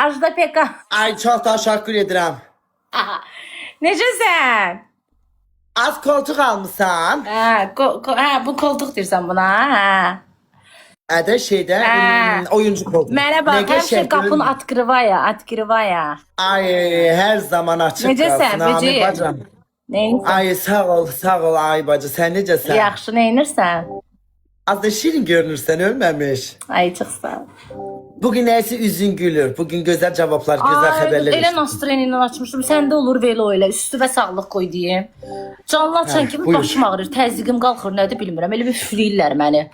Ajda Pekkan. Ay çok teşekkür ederim. Necəsən? Az koltuk almışsan. Bu koltuq deyirsən buna, hə. Ədə şeydə Hə. oyuncu koltuk. Mənə bax, həmişə qapın открывая. Ay her zaman açık Necəsən, kalsın. Böcək? Amin bacım. Neyinsən? Ay sağ ol ay bacı. Sen necəsən? Yaxşı, neyinirsən? Az da şirin görünürsen ölmemiş. Ay, çox sağ ol. Bugün neyse yüzün gülür. Bugün güzel cevaplar, güzel haberler. Elə Nastroyeni açmışdım. Səndə olur belə o elə. Üstüvə sağlıq qoy deyim. Canlı açan kimi buyur. başım ağrır, təzyiqim qalxır, nədir bilmirəm. Elə bir üfləyirlər məni.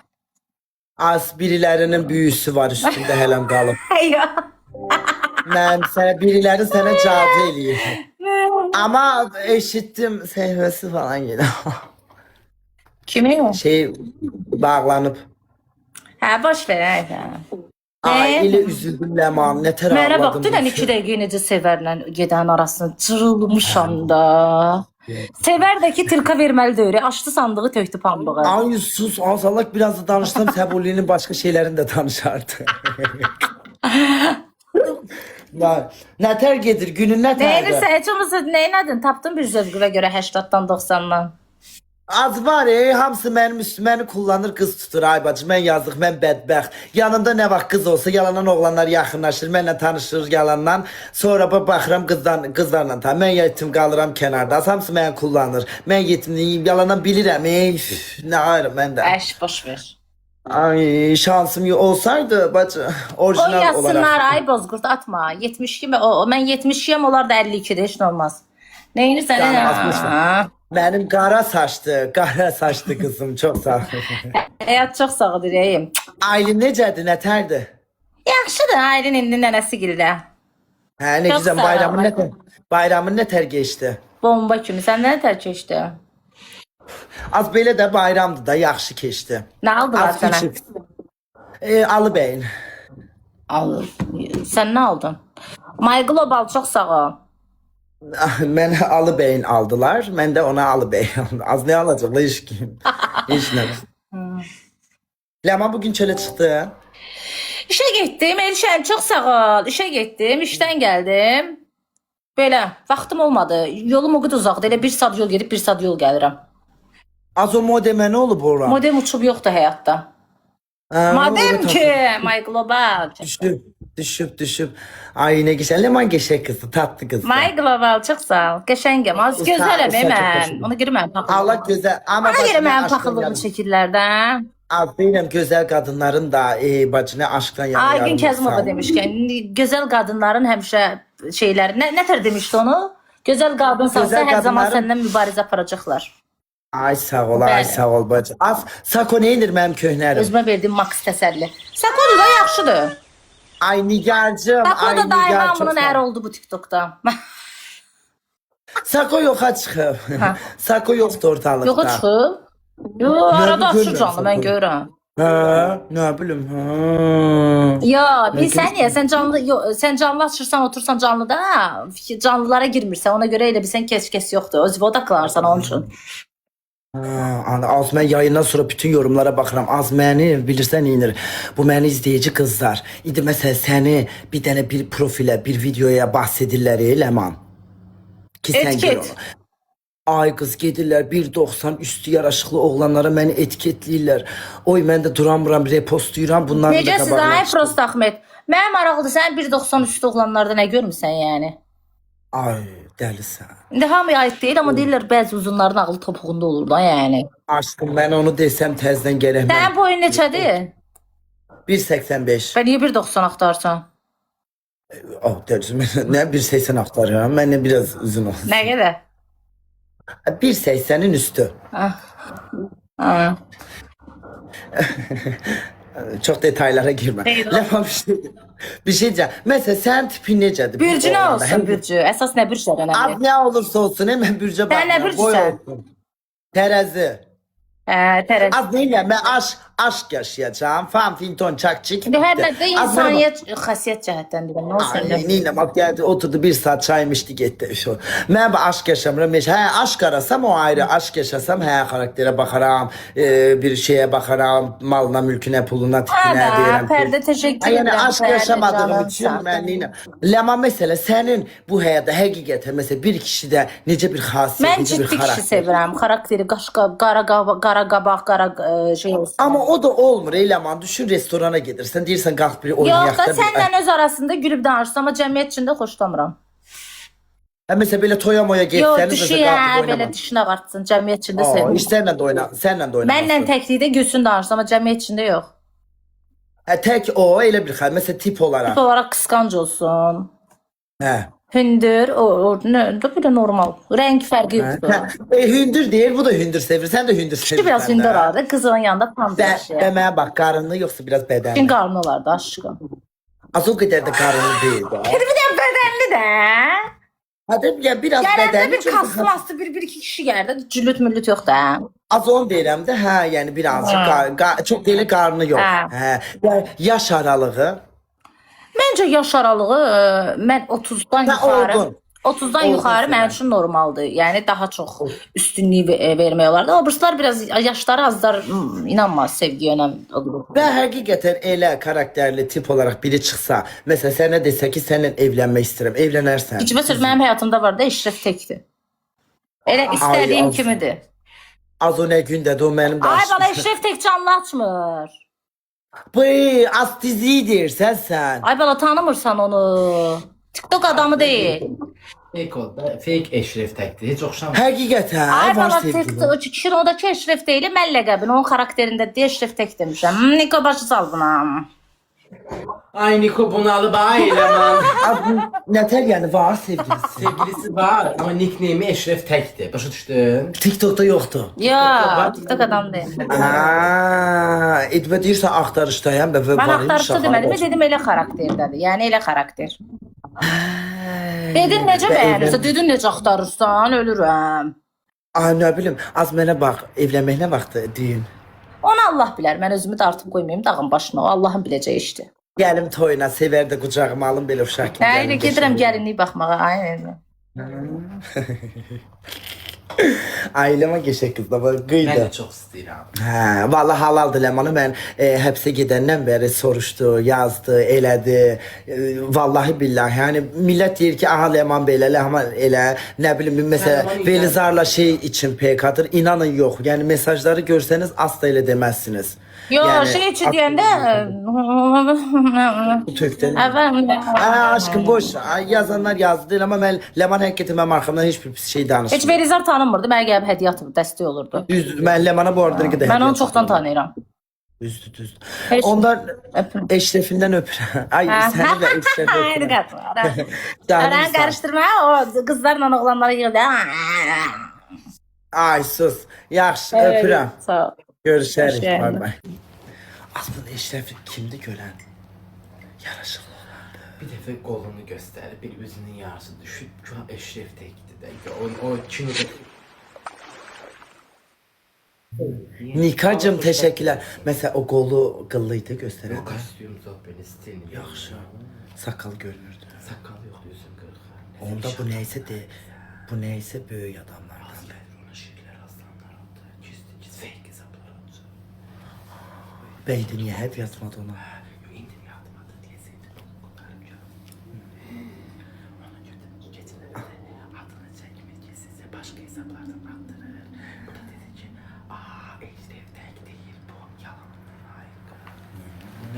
Az birilerinin büyüsü var üstünde helen kalıp. Ya. Ben sana birileri sana cazı eləyir. Ama eşittim sevmesi falan yine. Kimi? Şey bağlanıp. Hə, boş ver, hə. Ay elə üzüldüm Ləman, nə tər Mənə bax, ağladım. dünən 2 dəqiqə necə Sevərlə gedən arasını cırılmışam da. Sevər də ki, tilka verməli deyir. Açdı sandığı, tökdü pambığı. Ay sus, azalak biraz da danışsam Səbuli'nin başka şeylerini de tanışardı. Nə tər gedir, günün nə tərdə? Neyinirsə, heç olmasa neynədin? Tapdın bir zövqüvə görə 80-dan 90-dan. Az var hamısı mənim üstüməni kullanır, qız tutur ay bacı. Mən yazıq, mən bədbəxt. Yanında nə vaxt qız olsa yalanan oğlanlar yaxınlaşır, mənlə tanışır yalandan. Sonra baxıram qızlarla tam. Mən yetim qalıram kənarda. Hamısı məni kullanır. Mən yetimliyim, yalanan bilirəm. Nə ayrı mən də. Əş, boş ver. Ay şansım olsaydı bacı O orijinal olarak. yazsınlar, ay bozqurt atma. 72 mi? Mən 72'yəm, onlar da 52'de, heç nə olmaz. Neyinirsən? Yani 60'lar. Benim kara saçlı kızım çok sağ ol. Həyat çox sağ ol deyirəm. Aylin necədir, nətərdir? Yaxşıdır, Aylin indi nənəsi gilə. Hə, ne Çok güzel sağ ol. bayramın nətər geçti? Bomba kimi. Səndə nə tər keçdi? Az belə də bayramdı da yaxşı keçdi. Nə aldılar Az sənə? küçük. Alıbəyin. Al. Sən nə aldın? My Global, çox sağ ol. Mənə Alıbəyin aldılar. Mən də ona Alıbəyin aldım. Az ne alacaqlar iş kim? Heç nə. Ləman bugün çölə çıxdı. İşə getdim, Elşən, çox sağ ol. İşə getdim, işdən gəldim. Belə, vaxtım olmadı. Yolum o qədər uzaqdır. Elə 1 saat yol gedib 1 saat yol gəlirəm. Az o modemə nə olub ora? Modem uçub yoxdur həyatda. Modem ki, My Global. Düşüb. Ay ne güzel. Ləman geçək qızdı, tatlı qızdı. My Global, çox sağ ol. Qəşəngəm. Az gözələm Usta, mən. çok Ona görə mənim paxıllığım. Allah güzel. Ama Ona görə bacı, ne mənim aşkdan paxıllığımı yana. çəkirlər də. Az benim güzel kadınların da bacı ne aşkdan yana. Aygün Kəzimova demişkən, gözəl qadınların həmişə şeyləri, nə tər demişdi onu? Gözəl qadınsansa Gözəl hər zaman qadınların- səndən mübarizə aparacaqlar. Ay sağ ol, Bəli. ay sağ ol bacı. Az Sako neyindir mənim köhnərim? Özümə verdiyim maks təsəlli. Sakoda da yaxşıdır. Ay Nigar'cığım, ay Sakoda daima Nigar çok bunun sağ ər ol. oldu bu TikTok'da. Sako yoxa çıxıb. Sako yoxdur ortalıqda. Yoxa çıxıb. Yo, arada açır görmürəm canlı, mən Sakoyu. görürəm. Hə, nə bilim. Hə. Ya, bilsən niyə? Sən canlı açırsan, otursan canlıda, canlılara girmirsən. Ona görə elə bilsən kes yoxdur. Özü odaklanırsan onun üçün. Az mən yayından sonra bütün yorumlara baxıram. Az məni bilirsən inir. Bu məni izləyici qızlar. İndi məsələn səni bir dənə bir profilə, bir videoya bahs edirlər Ləman. Ki sən Etiket. gör onu. Ay qız gedirlər 1.90 üstü yaraşıqlı oğlanlara məni etiketləyirlər. Oy mən də duramıram, repostlayıram. Bundan da Necəsiz ay Prost Ahmet? Mənə maraqlıdır, sən 1.90 üstü oğlanlarda nə görmüsən yəni? Ay dəlisən. İndi hamıya aid deyil, amma deyirlər bəzi uzunların ağlı topuğunda olur da yəni. Aşkım mən onu desəm təzdən gərək mən. Sənin boyun neçədir? 1.85. Və niyə 1.90 axtarsan? Oh, dəlisin. Nə 1.80 axtarıram? Mən də biraz uzun olsun. Nə qədər? 1.80'in üstü. Ha. Çok detaylara girme. Lafım bir şey diyeceğim. Mesela sen tipin necədir? Bürcü nə olsun bürcü? Əsas nə bürclər Az önəmli? ne olursa olsun hemen bürcə Sən nə baxmıram. Boy bürcüsən? olsun. Terezi. Hə, tərəz. Az değil ya ben aşk yaşayacağım. Fanfinton çakçık. Hər nədə insaniyyət xasiyyət cəhətdən deyirəm. Nə olsun? Neyine bak geldi oturdu bir saat çay içti gitti şu. Ben bu aşk yaşamıram. Aşk arasam o ayrı. Aşk yaşasam karaktere bakaram. Bir şeye bakaram. Malına, mülküne, puluna, tipine diyelim. Pərdə teşekkür Yani edirəm. aşk yaşamadığım için ben neyine. Lema mesela senin bu hayata hakikaten mesela bir kişide nece bir hasiyet, Mən nece bir ciddi kişi karakter. sevirəm. Xarakteri qara qabaq, qara şey olsun. Ama o da olmur Leman. Düşün restorana gelirsen deyirsən qalx bir Yox oynayaq da da. sənlə öz arasında gülüb danışsam, amma cəmiyyət içində xoşlamıram. Mesela böyle toya moya Yox, geçseniz düşü mesela qalxıb belə oynamaq. dişinə qartsın, cəmiyyət içində Aa, sevmir. senle de oyna, senle de oynamazsın. Mənlə təklikdə gülsün danışsam, amma cəmiyyət içində yox. Tek o öyle bir hal. Mesela tip olarak. Tip olaraq qısqanc olsun. He. Hündür, o ne, bu da normal. Renk fərqi yoxdur. Hündür değil, bu da hündür sevir. Sen de hündür Kişi sevir. biraz hündür arada, qızın yanında tam yaşayır. Demeye bak, karınlı yoksa biraz Kim bedenli. qarnı olardı aşkım. Az o kadar da karınlı değil. Bir də bədənli də. Hadi ya biraz Gələndə bedenli. bir çok kaslı maslı bir iki kişi gəldi. Cüllüt müllüt yox da. Az on deyirəm də, hə, yəni birazcık çok değil karnı yok. Hə. Hə. Yəni yaş aralığı. Məncə yaş aralığı mən 30-dan Hə, yuxarı. olgun. 30-dan Olgun yuxarı sən. mənim üçün normaldır. Yəni daha çox üstünlük vermək olardı. O burslar biraz yaşları azlar inanmaz sevgiyə önəm. Və həqiqətən elə karakterli tip olarak biri çıxsa, mesela sənə desə ki, səninlə evlənmək istəyirəm, evlənərsən. Heç məsəl mənim həyatımda var da Eşref təkdir. Elə istədiyim ay. kimidir. Az o nə gündədir o mənim Ay daşım. bana Eşref tek canlı açmır. Bu az dizidir sən. Ay bala tanımırsan onu. TikTok adamı değil. Fake oldu. Fake Eşref təkdir. Heç oxşamır. Həqiqətən Ay var bala sevgilim. TikTok Şirodakı Eşref değil, mən ləqəbini onun karakterində deyə Eşref tek demişəm. Niko başı sal buna. Ay Niko bunu alıp ailəman. Nətər yəni var sevgilisi? Sevgilisi var ama nickname'i Eşref təkdir. Başa düşdün? TikTok'ta yoxdur. Ya TikTok adam değil. Aa, etmə deyirsən axtarışdayam və Ben var axtarışda demədim, dedim elə karakterdədir. Yəni elə karakter. Dedin necə bəyənirsən, dedin necə axtarırsan, ölürəm. Ay nə bilim, az mənə bax, evlənmək nə vaxtı düyün? Onu Allah bilər, mən özümü dartıb qoymayayım dağın başına, o Allahın biləcəyi işdir. Gəlim toyuna, sevər də qucağıma alım belə uşaq kimi. Nə ilə gedirəm gəlinlik baxmağa, aynen. Ailəmə geçək qızla, bax, Mən qıydı. də çox istəyirəm. Hə, vallahi halaldır Ləmanı. Mən həbsə gedəndən bəri soruşdu, yazdı, elədi. Vallahi billahi. Yəni millət deyir ki, aha Ləman belə, Ləman elə, nə bilim, məsələ Ləman Velizarla şey için PK'dır. İnanın yox. Yəni mesajları görsəniz asla elə deməzsiniz. Yo, Yəni, şey için deyəndə... bu tökdən. Əvvəl... Aşkım boş. Ay, yazanlar yazdı ama ben Leman həqiqətən mənim arxamdan heç bir pis şey Heç danışmır. Belizar tanınmırdı, mənə gəlib hədiyyə atıb, dəstək olurdu. Düzdür. Mən Leman'a bu arada qədər. Mən onu çoxdan tanıyıram. Düzdür. Heç- Ondan Öpürüm. Eşrefinden öpürəm. Ay səni də Eşref Haydi öpürəm. qatma. Aran karıştırma, o kızlarla oğlanlara yığıldı. Ay sus. Yaxşı öpürəm. Sağ ol. Görüşərik. Görüşərik. Bay bay. Aslında Eşref kimdi görən? Yaraşıqlı. Bir dəfə qolunu göstərib, bir üzünün yarısı düşüb, Eşref təkdir də. O kimi də... Nikacım teşekkürler. Mesela o kolu qıllıydı göstərən. O kostyum zopbeli stilini. Yaxşı. Sakal görünürdü. Sakal yox, yüzün qırıq. Onda bu neyse de bu neyse böyük adamlardan. Ona şirlər aslanlar oldu. Gizli fake hesablar oldu. Beydi niye hep yazmadı ona? İndim yatmadı diye sevdim. Ona götürüp getirirdi. Adını çekmek size başka hesaplardan attırır. Bu da dedi ki, Eşref tek değil bu yalanın layıkı.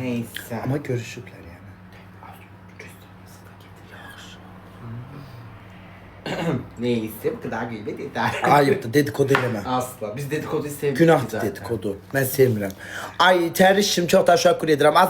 Neyse. Ama görüşükler yani. Küstürmesi de getir yaxşı. Neyse bu kadar gıybet yeter. Ayıptı dedikodu eləmə. Asla. Biz dedikoduyu sevdik Günahdır zaten. dedikodu. Mən sevmirəm. Ay tərişim çox təşəkkür edirəm. Az